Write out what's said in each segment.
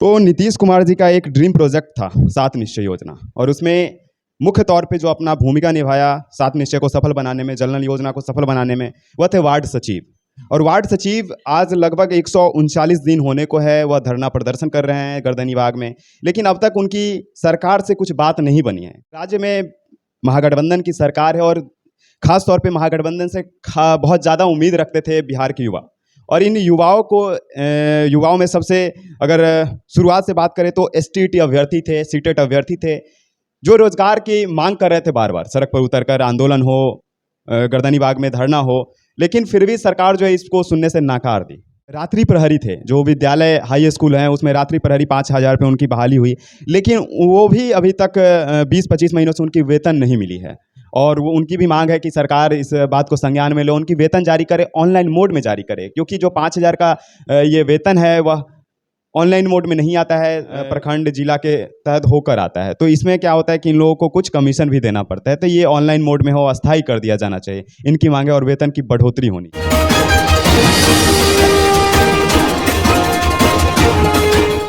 तो नीतीश कुमार जी का एक ड्रीम प्रोजेक्ट था 7 निश्चय योजना, और उसमें मुख्य तौर पे जो अपना भूमिका निभाया 7 निश्चय को सफल बनाने में, जल नल योजना को सफल बनाने में, वह थे वार्ड सचिव। और वार्ड सचिव आज लगभग 139 दिन होने को है, वह धरना प्रदर्शन कर रहे हैं गर्दनीबाग में, लेकिन अब तक उनकी सरकार से कुछ बात नहीं बनी है। राज्य में महागठबंधन की सरकार है और खास तौर पे महागठबंधन से बहुत ज़्यादा उम्मीद रखते थे बिहार के युवा। और इन युवाओं में सबसे अगर शुरुआत से बात करें तो एसटीईटी अभ्यर्थी थे, सीटेट अभ्यर्थी थे, जो रोजगार की मांग कर रहे थे, बार बार सड़क पर उतरकर आंदोलन हो, गर्दनीबाग में धरना हो, लेकिन फिर भी सरकार जो है इसको सुनने से नाकार दी। रात्रि प्रहरी थे, जो विद्यालय हाई स्कूल हैं उसमें रात्रि प्रहरी 5,000 पे उनकी बहाली हुई, लेकिन वो भी अभी तक 20-25 महीनों से उनकी वेतन नहीं मिली है। और वो उनकी भी मांग है कि सरकार इस बात को संज्ञान में ले, उनकी वेतन जारी करे, ऑनलाइन मोड में जारी करे, क्योंकि जो 5,000 का ये वेतन है वह ऑनलाइन मोड में नहीं आता है, प्रखंड जिला के तहत होकर आता है। तो इसमें क्या होता है कि इन लोगों को कुछ कमीशन भी देना पड़ता है, तो ये ऑनलाइन मोड में हो, अस्थायी कर दिया जाना चाहिए इनकी मांगे, और वेतन की बढ़ोतरी होनी।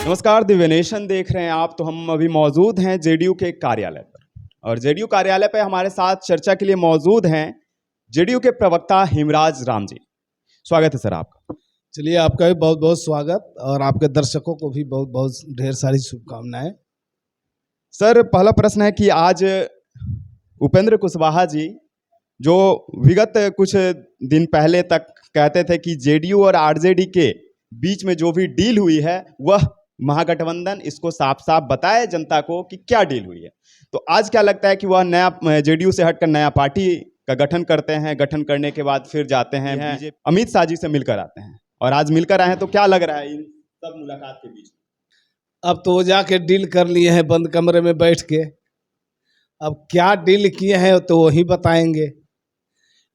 नमस्कार, दिव्य नेशन देख रहे हैं आप। तो हम अभी मौजूद हैं जेडीयू के कार्यालय पर, और जेडीयू कार्यालय पर हमारे साथ चर्चा के लिए मौजूद हैं जेडीयू के प्रवक्ता हेमराज राम जी। स्वागत है सर आपका। चलिए, आपका भी बहुत बहुत स्वागत, और आपके दर्शकों को भी बहुत बहुत ढेर सारी शुभकामनाएं। सर, पहला प्रश्न है कि आज उपेंद्र कुशवाहा जी, जो विगत कुछ दिन पहले तक कहते थे कि जेडीयू और आरजेडी के बीच में जो भी डील हुई है वह महागठबंधन इसको साफ साफ बताए जनता को कि क्या डील हुई है, तो आज क्या लगता है कि वह नया जेडीयू से हटकर नया पार्टी का गठन करते हैं, गठन करने के बाद फिर जाते हैं अमित शाह जी से मिलकर आते हैं, और आज मिलकर आए हैं, तो क्या लग रहा है इन सब मुलाकात के बीच? अब तो वो जाके डील कर लिए हैं बंद कमरे में बैठ के। अब क्या डील किए हैं तो वही बताएंगे,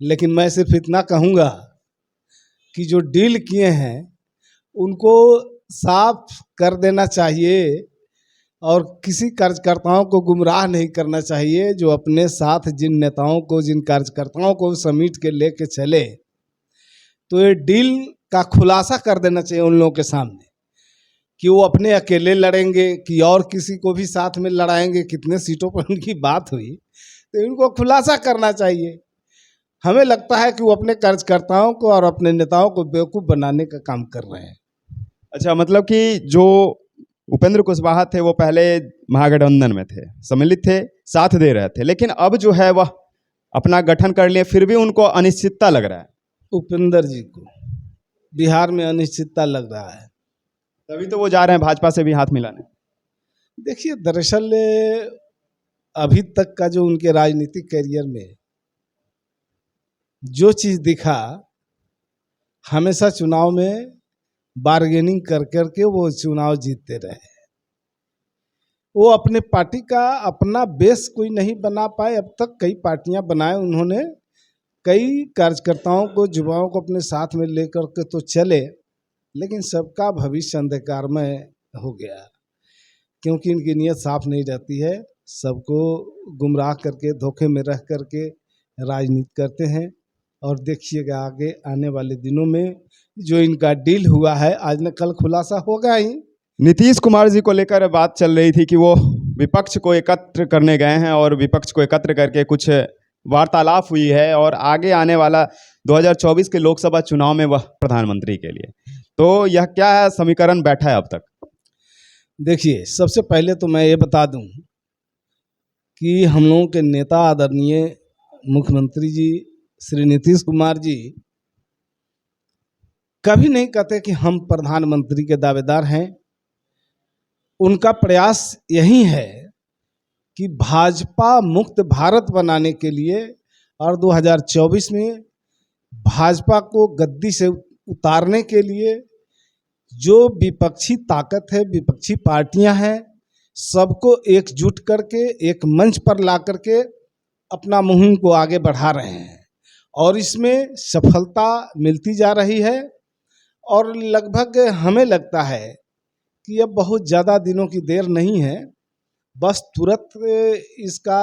लेकिन मैं सिर्फ इतना कहूँगा कि जो डील किए हैं उनको साफ कर देना चाहिए, और किसी कार्यकर्ताओं को गुमराह नहीं करना चाहिए। जो अपने साथ जिन नेताओं को, जिन कार्यकर्ताओं को समेट के लेके चले, तो ये डील का खुलासा कर देना चाहिए उन लोगों के सामने कि वो अपने अकेले लड़ेंगे कि और किसी को भी साथ में लड़ाएंगे, कितने सीटों पर उनकी बात हुई, तो इनको खुलासा करना चाहिए। हमें लगता है कि वो अपने कार्यकर्ताओं को और अपने नेताओं को बेवकूफ़ बनाने का काम कर रहे हैं। अच्छा, मतलब कि जो उपेंद्र कुशवाहा थे वो पहले महागठबंधन में थे, सम्मिलित थे, साथ दे रहे थे, लेकिन अब जो है वह अपना गठन कर लिए, फिर भी उनको अनिश्चितता लग रहा है। उपेंद्र जी को बिहार में अनिश्चितता लग रहा है, तभी तो वो जा रहे हैं भाजपा से भी हाथ मिलाने। देखिए, दरअसल अभी तक का जो उनके राजनीतिक करियर में जो चीज़ दिखा, हमेशा चुनाव में बार्गेनिंग कर करके वो चुनाव जीतते रहे। वो अपने पार्टी का अपना बेस कोई नहीं बना पाए। अब तक कई पार्टियां बनाए उन्होंने, कई कार्यकर्ताओं को, युवाओं को अपने साथ में लेकर के तो चले, लेकिन सबका भविष्य अंधकारमय हो गया, क्योंकि इनकी नीयत साफ नहीं रहती है। सबको गुमराह करके, धोखे में रह करके राजनीति करते हैं। और देखिएगा आगे आने वाले दिनों में जो इनका डील हुआ है, आज न कल खुलासा होगा ही। नीतीश कुमार जी को लेकर बात चल रही थी कि वो विपक्ष को एकत्र करने गए हैं, और विपक्ष को एकत्र करके कुछ वार्तालाप हुई है, और आगे आने वाला 2024 के लोकसभा चुनाव में वह प्रधानमंत्री के लिए, तो यह क्या समीकरण बैठा है अब तक? देखिए, सबसे पहले तो मैं ये बता दूं कि हम लोगों के नेता आदरणीय मुख्यमंत्री जी श्री नीतीश कुमार जी कभी नहीं कहते कि हम प्रधानमंत्री के दावेदार हैं। उनका प्रयास यही है कि भाजपा मुक्त भारत बनाने के लिए, और 2024 में भाजपा को गद्दी से उतारने के लिए जो विपक्षी ताकत है, विपक्षी पार्टियां हैं, सबको एकजुट करके एक मंच पर ला करके अपना मुहिम को आगे बढ़ा रहे हैं, और इसमें सफलता मिलती जा रही है। और लगभग हमें लगता है कि अब बहुत ज़्यादा दिनों की देर नहीं है, बस तुरंत इसका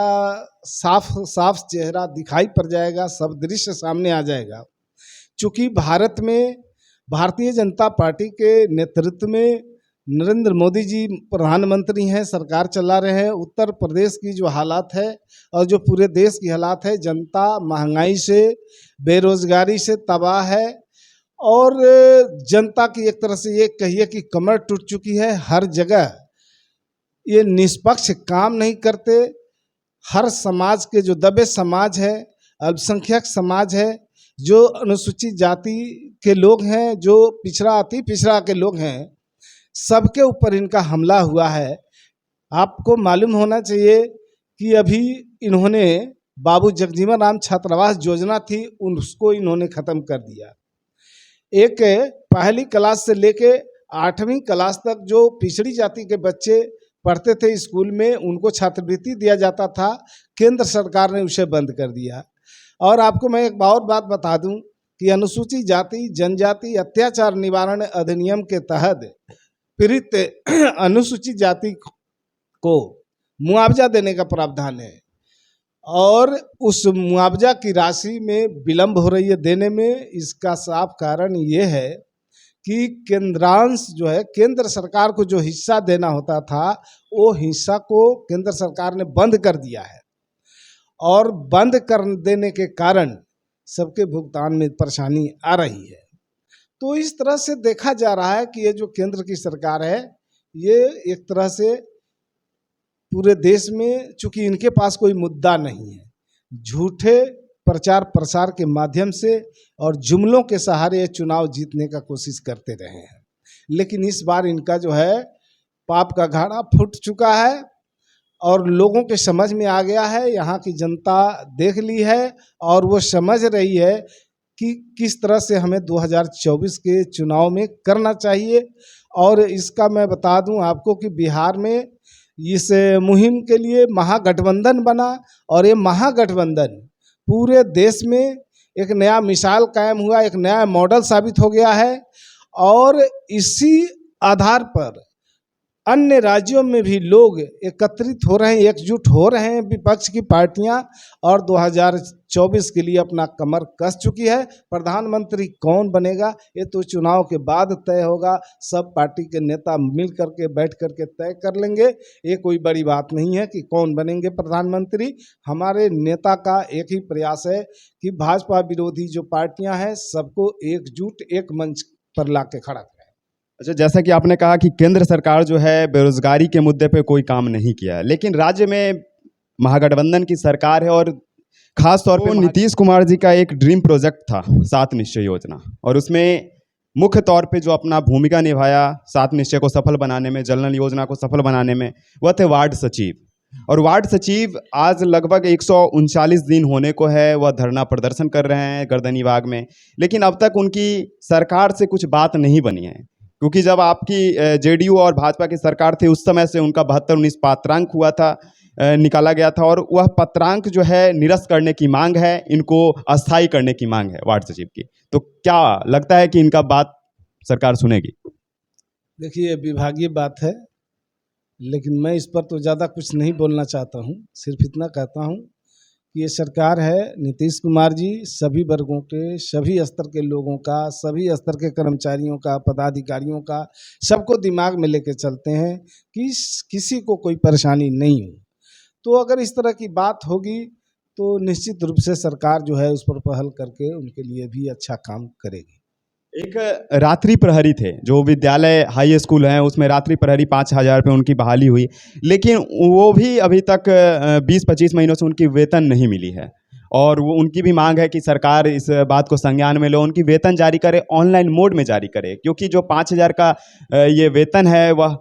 साफ साफ चेहरा दिखाई पड़ जाएगा, सब दृश्य सामने आ जाएगा। चूँकि भारत में भारतीय जनता पार्टी के नेतृत्व में नरेंद्र मोदी जी प्रधानमंत्री हैं, सरकार चला रहे हैं। उत्तर प्रदेश की जो हालात है और जो पूरे देश की हालात है, जनता महंगाई से, बेरोजगारी से तबाह है और जनता की एक तरह से ये कहिए कि कमर टूट चुकी है। हर जगह ये निष्पक्ष काम नहीं करते। हर समाज के जो दबे समाज है, अल्पसंख्यक समाज है, जो अनुसूचित जाति के लोग हैं, जो पिछड़ा अति पिछड़ा के लोग हैं, सबके ऊपर इनका हमला हुआ है। आपको मालूम होना चाहिए कि अभी इन्होंने बाबू जगजीवन राम छात्रावास योजना थी, उसको इन्होंने ख़त्म कर दिया। एक पहली क्लास से लेके 8वीं क्लास तक जो पिछड़ी जाति के बच्चे पढ़ते थे स्कूल में, उनको छात्रवृत्ति दिया जाता था, केंद्र सरकार ने उसे बंद कर दिया। और आपको मैं एक और बात बता दूं कि अनुसूचित जाति जनजाति अत्याचार निवारण अधिनियम के तहत पीड़ित अनुसूचित जाति को मुआवजा देने का प्रावधान है और उस मुआवजा की राशि में विलम्ब हो रही है देने में। इसका साफ कारण ये है कि केंद्रांश जो है, केंद्र सरकार को जो हिस्सा देना होता था, वो हिस्सा को केंद्र सरकार ने बंद कर दिया है और बंद कर देने के कारण सबके भुगतान में परेशानी आ रही है। तो इस तरह से देखा जा रहा है कि ये जो केंद्र की सरकार है, ये एक तरह से पूरे देश में, चूंकि इनके पास कोई मुद्दा नहीं है, झूठे प्रचार प्रसार के माध्यम से और जुमलों के सहारे ये चुनाव जीतने का कोशिश करते रहे हैं। लेकिन इस बार इनका जो है पाप का घड़ा फूट चुका है और लोगों के समझ में आ गया है, यहाँ की जनता देख ली है और वो समझ रही है कि किस तरह से हमें 2024 के चुनाव में करना चाहिए। और इसका मैं बता दूं आपको कि बिहार में इस मुहिम के लिए महागठबंधन बना और ये महागठबंधन पूरे देश में एक नया मिसाल कायम हुआ, एक नया मॉडल साबित हो गया है। और इसी आधार पर अन्य राज्यों में भी लोग एकत्रित हो रहे हैं, एकजुट हो रहे हैं विपक्ष की पार्टियां, और 2024 के लिए अपना कमर कस चुकी है। प्रधानमंत्री कौन बनेगा ये तो चुनाव के बाद तय होगा। सब पार्टी के नेता मिल करके बैठ करके तय कर लेंगे। ये कोई बड़ी बात नहीं है कि कौन बनेंगे प्रधानमंत्री। हमारे नेता का एक ही प्रयास है कि भाजपा विरोधी जो पार्टियां हैं सबको एकजुट एक मंच पर ला के खड़ा करें। अच्छा, जैसा कि आपने कहा कि केंद्र सरकार जो है बेरोजगारी के मुद्दे पे कोई काम नहीं किया है, लेकिन राज्य में महागठबंधन की सरकार है और खास तौर पे नीतीश कुमार जी का एक ड्रीम प्रोजेक्ट था 7 निश्चय योजना, और उसमें मुख्य तौर पे जो अपना भूमिका निभाया 7 निश्चय को सफल बनाने में, जल नल योजना को सफल बनाने में, वह थे वार्ड सचिव। और वार्ड सचिव आज लगभग 139 दिन होने को है, वह धरना प्रदर्शन कर रहे हैं गर्दनीबाग में, लेकिन अब तक उनकी सरकार से कुछ बात नहीं बनी है। क्योंकि जब आपकी जेडीयू और भाजपा की सरकार थी, उस समय से उनका 72-19 पात्रांक हुआ था, निकाला गया था, और वह पत्रांक जो है निरस्त करने की मांग है, इनको अस्थायी करने की मांग है वार्ड सचिव की। तो क्या लगता है कि इनका बात सरकार सुनेगी? देखिए, विभागीय बात है, लेकिन मैं इस पर तो ज़्यादा कुछ नहीं बोलना चाहता हूँ। सिर्फ इतना कहता हूँ कि ये सरकार है, नीतीश कुमार जी सभी वर्गों के, सभी स्तर के लोगों का, सभी स्तर के कर्मचारियों का, पदाधिकारियों का, सबको दिमाग में लेके चलते हैं कि किसी को कोई परेशानी नहीं हो। तो अगर इस तरह की बात होगी तो निश्चित रूप से सरकार जो है उस पर पहल करके उनके लिए भी अच्छा काम करेगी। एक रात्रि प्रहरी थे, जो विद्यालय हाई स्कूल हैं उसमें रात्रि प्रहरी 5,000 रुपये उनकी बहाली हुई, लेकिन वो भी अभी तक 20-25 महीनों से उनकी वेतन नहीं मिली है। और वो उनकी भी मांग है कि सरकार इस बात को संज्ञान में लो, उनकी वेतन जारी करे, ऑनलाइन मोड में जारी करे, क्योंकि जो 5,000 का ये वेतन है वह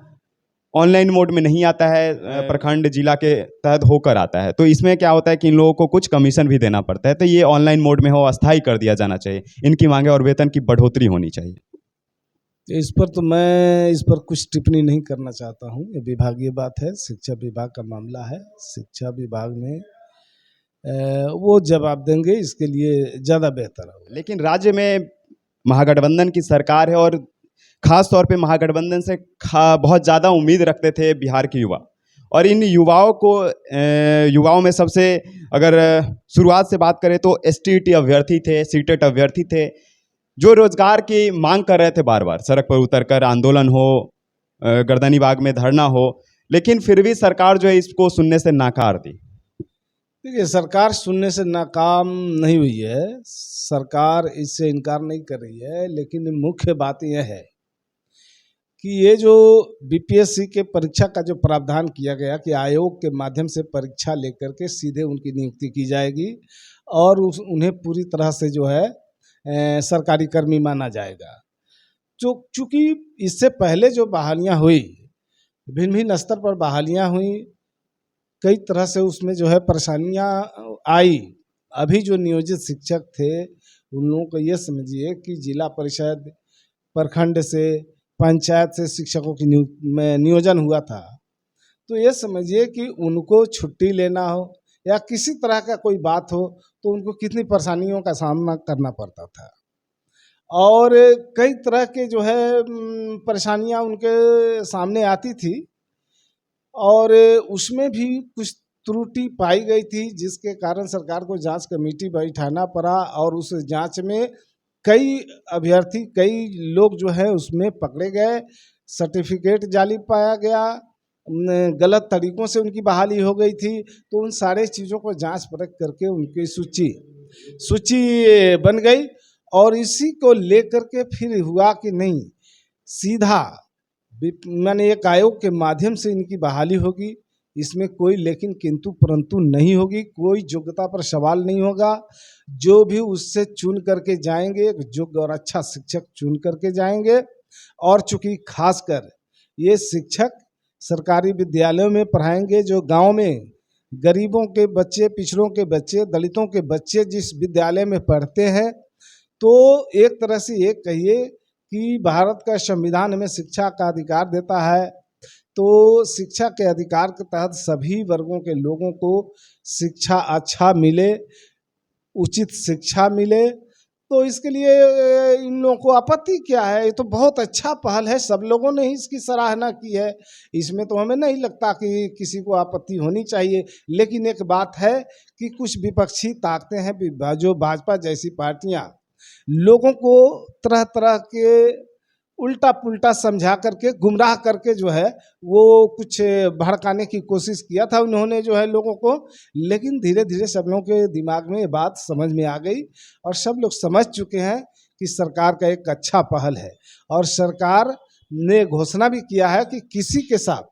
ऑनलाइन मोड में नहीं आता है, प्रखंड जिला के तहत होकर आता है। तो इसमें क्या होता है कि इन लोगों को कुछ कमीशन भी देना पड़ता है। तो ये ऑनलाइन मोड में हो, अस्थायी कर दिया जाना चाहिए, इनकी मांगे, और वेतन की बढ़ोतरी होनी चाहिए। इस पर तो मैं इस पर कुछ टिप्पणी नहीं करना चाहता हूँ। ये विभागीय बात है, शिक्षा विभाग का मामला है। शिक्षा विभाग में वो जवाब देंगे, इसके लिए ज़्यादा बेहतर होगा। लेकिन राज्य में महागठबंधन की सरकार है और खास तौर पे महागठबंधन से बहुत ज़्यादा उम्मीद रखते थे बिहार के युवा, और इन युवाओं में सबसे अगर शुरुआत से बात करें तो एसटीईटी अभ्यर्थी थे, सीटेट अभ्यर्थी थे, जो रोजगार की मांग कर रहे थे, बार बार सड़क पर उतरकर आंदोलन हो, गर्दनी बाग में धरना हो, लेकिन फिर भी सरकार जो है इसको सुनने से नाकार दी। देखिए, सरकार सुनने से नाकाम नहीं हुई है, सरकार इससे इनकार नहीं कर रही है, लेकिन मुख्य बात यह है कि ये जो बीपीएससी के परीक्षा का जो प्रावधान किया गया कि आयोग के माध्यम से परीक्षा लेकर के सीधे उनकी नियुक्ति की जाएगी और उन्हें पूरी तरह से जो है सरकारी कर्मी माना जाएगा। चूँकि इससे पहले जो बहालियाँ हुई, भिन्न भिन्न स्तर पर बहालियाँ हुई, कई तरह से उसमें जो है परेशानियाँ आई। अभी जो नियोजित शिक्षक थे उन लोगों को ये समझिए कि जिला परिषद, प्रखंड से, पंचायत से शिक्षकों की नियोजन हुआ था, तो ये समझिए कि उनको छुट्टी लेना हो या किसी तरह का कोई बात हो तो उनको कितनी परेशानियों का सामना करना पड़ता था और कई तरह के जो है परेशानियां उनके सामने आती थी और उसमें भी कुछ त्रुटि पाई गई थी, जिसके कारण सरकार को जांच कमेटी बैठाना पड़ा और उस जांच में कई अभ्यर्थी, कई लोग जो है उसमें पकड़े गए, सर्टिफिकेट जाली पाया गया, गलत तरीकों से उनकी बहाली हो गई थी। तो उन सारे चीज़ों को जांच परख करके उनकी सूची बन गई और इसी को लेकर के फिर हुआ कि नहीं, सीधा मैंने एक आयोग के माध्यम से इनकी बहाली होगी, इसमें कोई लेकिन किंतु परंतु नहीं होगी, कोई योग्यता पर सवाल नहीं होगा। जो भी उससे चुन करके जाएंगे, योग्य और अच्छा शिक्षक चुन करके जाएंगे और चूंकि खासकर ये शिक्षक सरकारी विद्यालयों में पढ़ाएंगे, जो गांव में गरीबों के बच्चे, पिछड़ों के बच्चे, दलितों के बच्चे जिस विद्यालय में पढ़ते हैं, तो एक तरह से ये कहिए कि भारत का संविधान हमें शिक्षा का अधिकार देता है, तो शिक्षा के अधिकार के तहत सभी वर्गों के लोगों को शिक्षा अच्छा मिले, उचित शिक्षा मिले। तो इसके लिए इन लोगों को आपत्ति क्या है? ये तो बहुत अच्छा पहल है, सब लोगों ने ही इसकी सराहना की है, इसमें तो हमें नहीं लगता कि किसी को आपत्ति होनी चाहिए। लेकिन एक बात है कि कुछ विपक्षी ताकतें हैं, जो भाजपा जैसी पार्टियां लोगों को तरह तरह के उल्टा पुल्टा समझा करके, गुमराह करके जो है वो कुछ भड़काने की कोशिश किया था उन्होंने जो है लोगों को, लेकिन धीरे धीरे सब लोगों के दिमाग में ये बात समझ में आ गई और सब लोग समझ चुके हैं कि सरकार का एक अच्छा पहल है। और सरकार ने घोषणा भी किया है कि किसी के साथ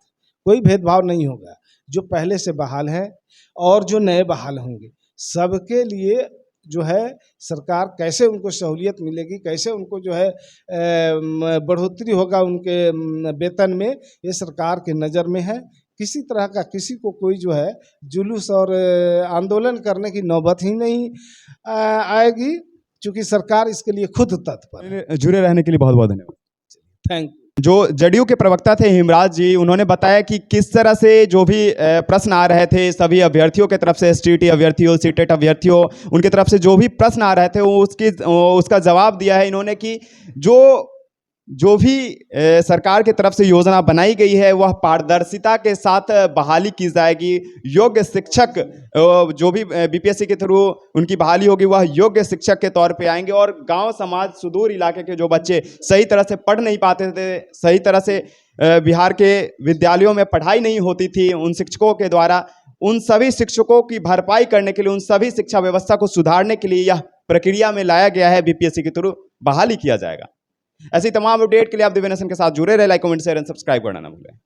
कोई भेदभाव नहीं होगा, जो पहले से बहाल हैं और जो नए बहाल होंगे, सबके लिए जो है सरकार कैसे उनको सहूलियत मिलेगी, कैसे उनको जो है बढ़ोतरी होगा उनके वेतन में, ये सरकार के नज़र में है। किसी तरह का किसी को कोई जो है जुलूस और आंदोलन करने की नौबत ही नहीं आएगी, क्योंकि सरकार इसके लिए खुद तत्पर है। जुड़े रहने के लिए बहुत बहुत धन्यवाद। Thank you. जो जदयू के प्रवक्ता थे हिमराज जी, उन्होंने बताया कि किस तरह से जो भी प्रश्न आ रहे थे सभी अभ्यर्थियों के तरफ से, एसटीईटी अभ्यर्थियों, सीटेट अभ्यर्थियों, उनके तरफ से जो भी प्रश्न आ रहे थे उसका जवाब दिया है इन्होंने कि जो भी सरकार की तरफ से योजना बनाई गई है वह पारदर्शिता के साथ बहाली की जाएगी। योग्य शिक्षक जो भी बीपीएससी के थ्रू उनकी बहाली होगी वह योग्य शिक्षक के तौर पे आएंगे और गांव समाज सुदूर इलाके के जो बच्चे सही तरह से पढ़ नहीं पाते थे, सही तरह से बिहार के विद्यालयों में पढ़ाई नहीं होती थी उन शिक्षकों के द्वारा, उन सभी शिक्षकों की भरपाई करने के लिए, उन सभी शिक्षा व्यवस्था को सुधारने के लिए यह प्रक्रिया में लाया गया है, बीपीएससी के थ्रू बहाली किया जाएगा। ऐसी तमाम अपडेट के लिए आप दिव्य नेशन के साथ जुड़े रहे। Like, comment, share and subscribe करना ना भूलें।